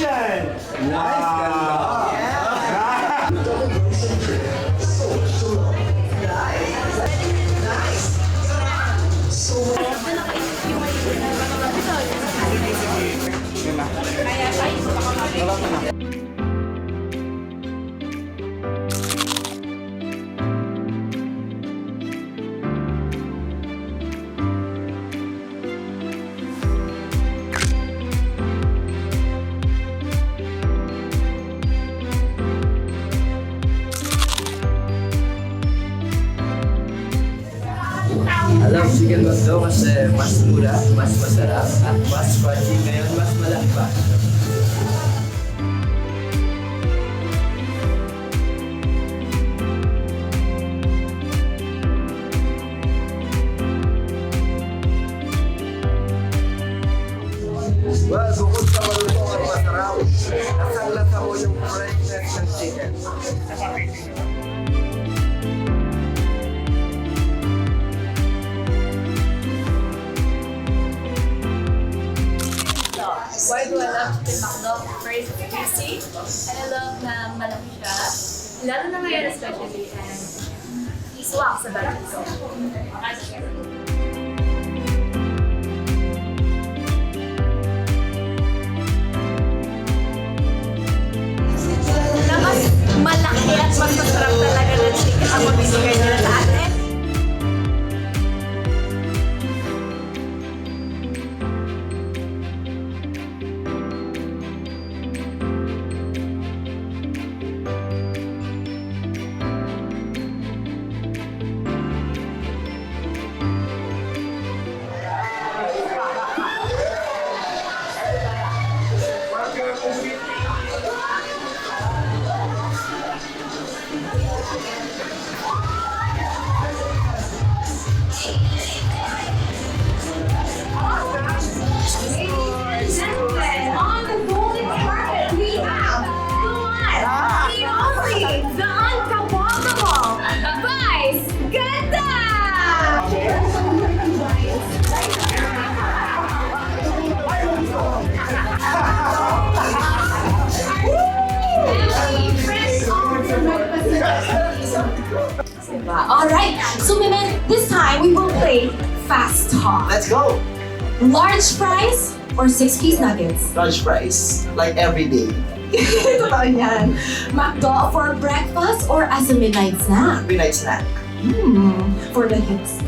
Action! Nice, ganda. Alam, chicken McDo kasi mas mura, mas masarap, at mas crunchy ngayon, mas malaki pa. Well, bukod sa malutong at masarap, nasalata mo yung freshness ng chicken. Why do I love chicken McDo? First, juicy. And I love na malaki siya. Lalo na ngayon especially. And swak sa budget ko. Na mas malaki at mas masarap talaga ng chicken ang mabibigay nila sa atin. On the golden carpet, we have the one, the only, the Unkabogable Vice Ganda! Alright, so Mimen, this time we will play Fast Talk. Let's go! Large fries or 6-piece nuggets? Lunch price, like every day. Totoo yan. McDo for breakfast or as a midnight snack? Midnight snack. For the hips.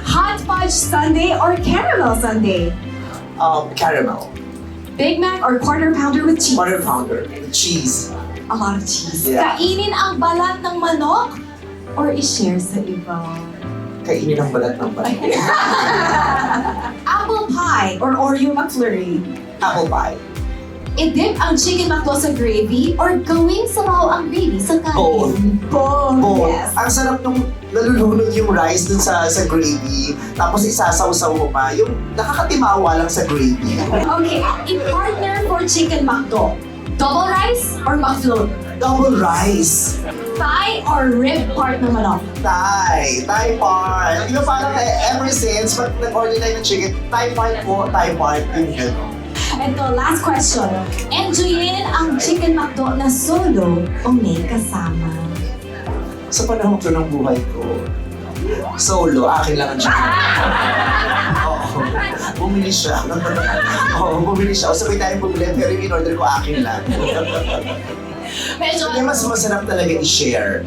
Hot fudge sundae or caramel sundae? Caramel. Big Mac or quarter pounder with cheese? Quarter pounder with cheese. A lot of cheese. Yeah. Kainin ang balat ng manok or i-share sa iba? Kainin ang balat ng balat. Apple pie or Oreo McFlurry? Apple pie. I-dip ang chicken McDo sa gravy or gawing sabaw ang gravy sa kanin? Both. Both. Oh, Yes. ang sarap nung nalulunod yung rice dun sa gravy, tapos isasaw-saw mo pa, yung nakakatimawa lang sa gravy. Okay, i-partner for chicken McDo. Double rice or McFloat? Double rice. Thigh or rib part ng manok? Thai part. Yung parang ever since, pag nag-order tayo ng chicken, Thai part po, Thai part, yung gano'n. Ito, last question. Enjoyin ang chicken McDo na solo o may kasama? Sa panahon ko ng buhay ko, solo, akin lang ang chicken. Oo, bumili siya. Oo, bumili siya. O sabay tayong bumili, pero yung in-order ko akin lang. Medyo Kaya mas masarap talaga i-share.